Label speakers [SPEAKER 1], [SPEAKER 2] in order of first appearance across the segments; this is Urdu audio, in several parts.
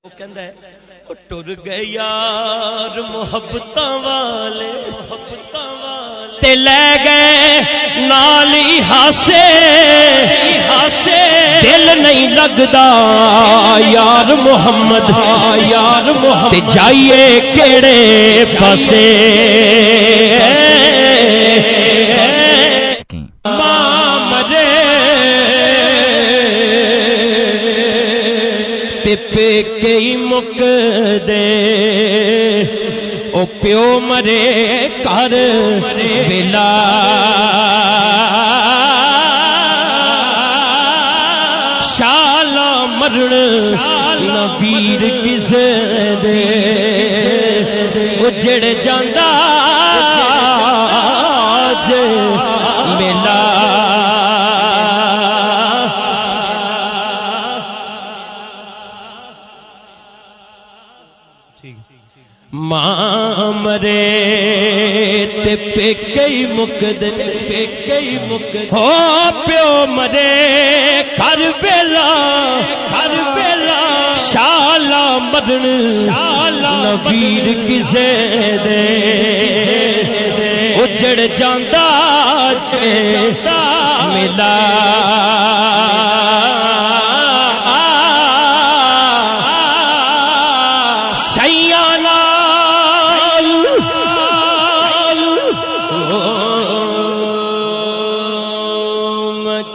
[SPEAKER 1] وہ کہندا ہے او ٹر گئے یار محبتاں والے تے لے گئے نالی ہاسے دل نہیں لگدا یار محمد تے جائیے کیڑے پاسے پیکے مک دے او پیو مرے کر ویلا شالا مرن نہ ویر کسے دے اجڑ جاندا جے میلا ماں مرے تے پیکے مکد ہو پیو مرے کربلا شالا مرن نویر کسے دے اجڑ جاندا جے ملا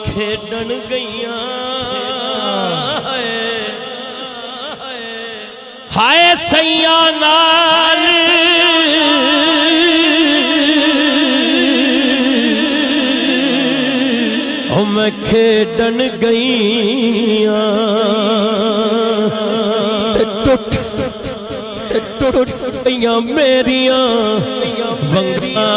[SPEAKER 1] کھیڈن گئیاں ہائے سیاں نال او میں کھیڈن گئیاں تے ٹوٹ گئیاں میریاں ونگاں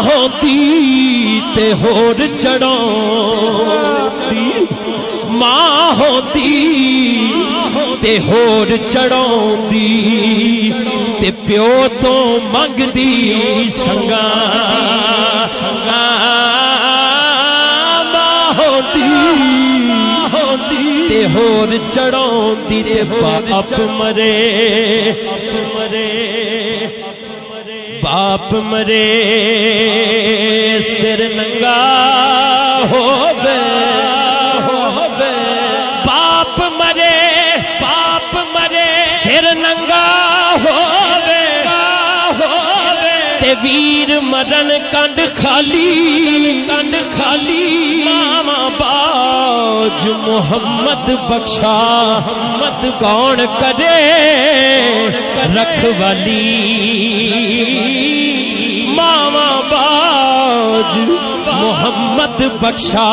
[SPEAKER 1] ہوتی تے ہور چڑھاؤندی ماں ہوتی تے ہور چڑھاؤندی تے پیو تو منگ دی سنگا ماں ہوتی تے ہور چڑھاؤندی تے باپ مرے باپ مرے سر ننگا ہووے باپ مرے سر ننگا ہووے تے ویر مرن کنڈ خالی ماما باج محمد بخشا کون کرے رکھوالی ماما باج محمد بخشا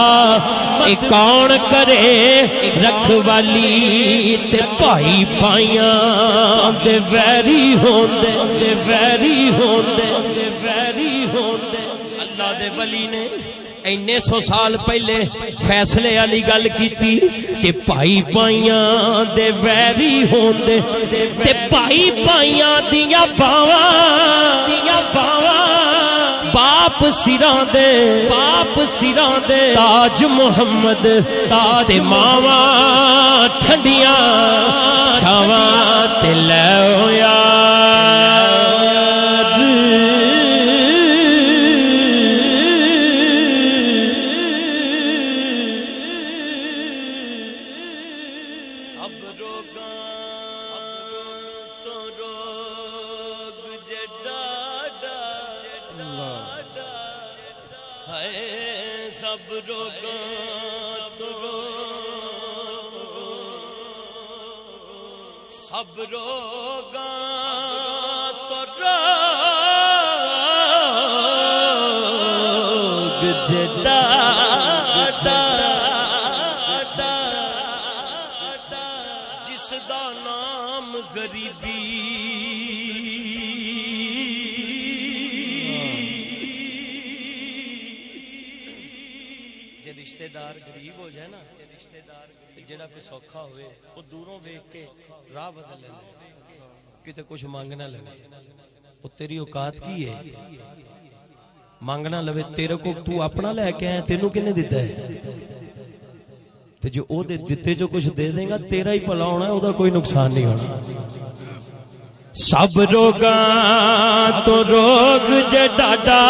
[SPEAKER 1] کون کرے رکھوالی تے بھائی بھائیاں دے ویری ہوندے اللہ دے ولی نے اینے سو سال پہلے فیصلے والی گل کیتی کہ بھائی بھائیاں دے ویری ہوندے تے بھائی بھائیاں دیاں باواں باپ سراں دے تاج محمد تے ماواں ٹھنڈیاں چھاواں تے لے یار سب روگاں تو روگ جڈاڈا ہائے سب روگاں تو سب روگاں تو روگ جڈاڈا جس دا نام غریبی جے رشتہ دار غریب ہو جائے نا جڑا کوئی سوکھا ہوئے وہ دوروں دیکھ کے راہ بدل لینا کتے کچھ مانگنا لگا وہ تیری اوقات کی ہے ਮੰਗਣਾ ਲਵੇ ਤੇਰੇ ਕੋ ਤੂੰ ਆਪਣਾ ਲੈ ਕੇ ਆਇਆ ਤੈਨੂੰ ਕਿਹਨੇ ਦਿੱਤਾ ਹੈ ਤੇ ਜੇ ਉਹਦੇ ਦਿੱਤੇ ਚੋਂ ਕੁਝ ਦੇ ਦੇਗਾ ਤੇਰਾ ਹੀ ਭਲਾ ਹੋਣਾ ਉਹਦਾ ਕੋਈ ਨੁਕਸਾਨ ਨਹੀਂ ਹੋਣਾ ਸਭ ਰੋਗਾਂ ਤੋਂ ਰੋਗ ਜੇ ਡਾਡਾ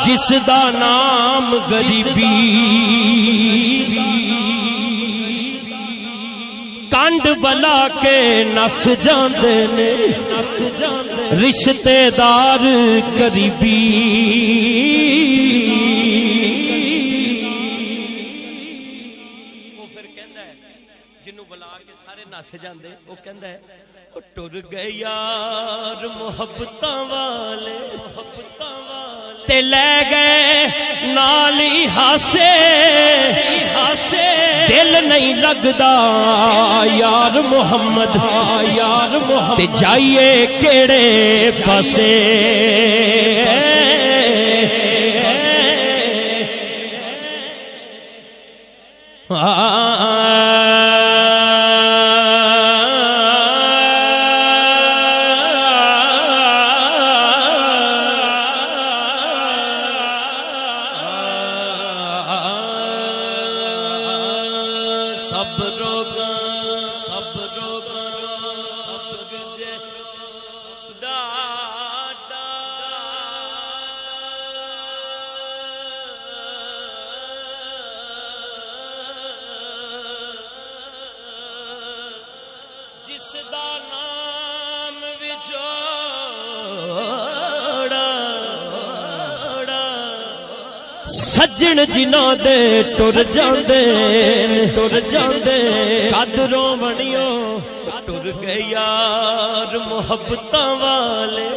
[SPEAKER 1] ਜਿਸ ਦਾ ਨਾਮ ਗਰੀਬੀ ਕੰਡ ਬਲਾ ਕੇ ਨਸ ਜਾਂਦੇ ਨੇ ਰਿਸ਼ਤੇਦਾਰ ਕਰੀਬੀ ਉਹ ਫਿਰ ਕਹਿੰਦਾ ਹੈ ਜਿਹਨੂੰ ਬੁਲਾ ਕੇ ਸਾਰੇ ਨਸ ਜਾਂਦੇ ਉਹ ਕਹਿੰਦਾ ਹੈ ਉਹ ਟੁਰ ਗਏ ਯਾਰ ਮੁਹੱਬਤਾਂ ਵਾਲੇ تے لے گئے نالی ہاسے دل نہیں لگدا یار محمد تے جائیے کیڑے پاسے جس دا نام وچوڑا سجن جنہاں دے ٹر جاندے قدروں بنیو ٹر گئے یار محبتاں والے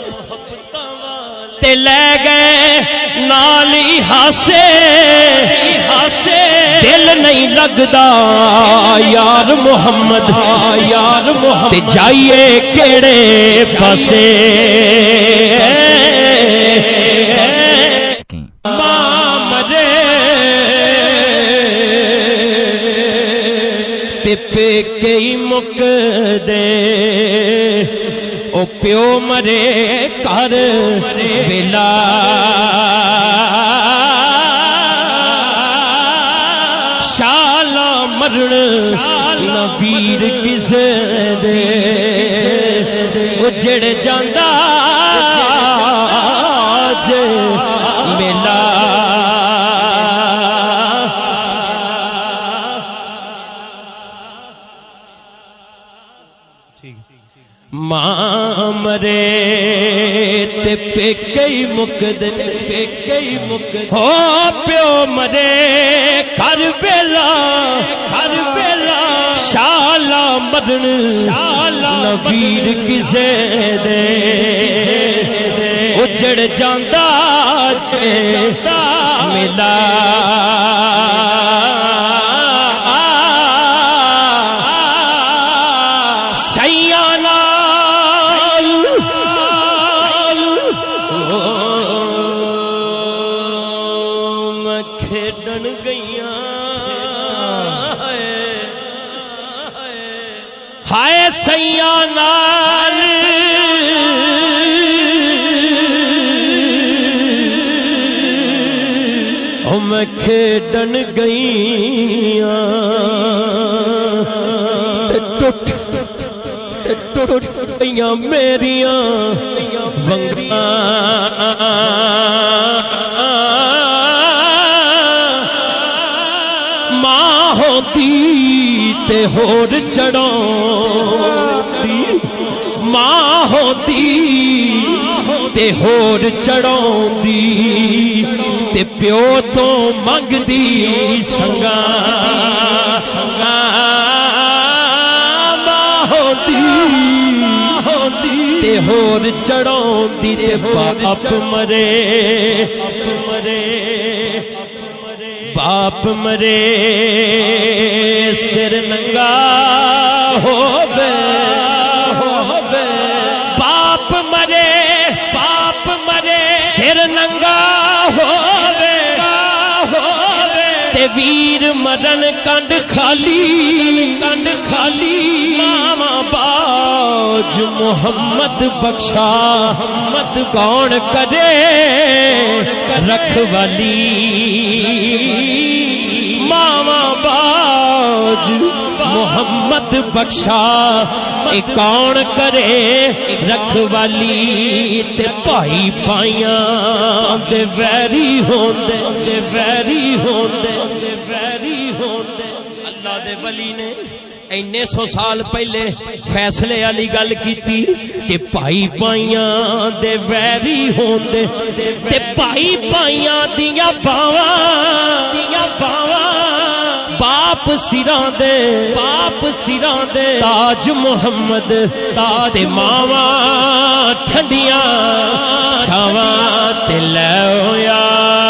[SPEAKER 1] تے لے گئے نالی ہاسے دل نہیں لگدا یار محمد تے جائیے کیڑے پاسے ماں مرے تے پیکے ہی مک دے او پیو مرے کر ویلا شالا مرن نہ ویر کسے دے اجڑ جاندا جے میلا ماں مرے تے پیکے ہی مکد ہو پیو مرے کر بیلا شالا مرن نہ ویر کسے دے اجڑ جاندا جے ملا کھیڈن گئیاں ہائے سیاں نال او میں کھیڈن گئیاں تے ٹوٹ گئیاں میریاں ونگاں ماں ہوتی تے ہور چڑھاؤندی ماں ہوتی تے ہور چڑھاؤندی تے پیو تو منگدی سنگاں ماں ہوتی تے ہور چڑھاؤندی تے باپ مرے باپ مرے سر ننگا ہووے باپ مرے سر ننگا ہووے تے ویر مرن کنڈ خالی ماما باج محمد بخشا محمد کون کرے رکھوالی ماما باج محمد بخشا اے کون کرے رکھوالی تے بھائی بھائیاں دے ویری ہوندے تے ویری ہوندے تے ویری ہوندے اللہ دے ولی نے اینے سو سال پہلے فیصلے والی گل کیتی کہ بھائی بھائیاں دے ویری ہوندے تے بھائی بھائیاں دیاں باواں باپ سراں دے تاج محمد تاج ماواں ٹھنڈیاں چھاواں تے لے او یار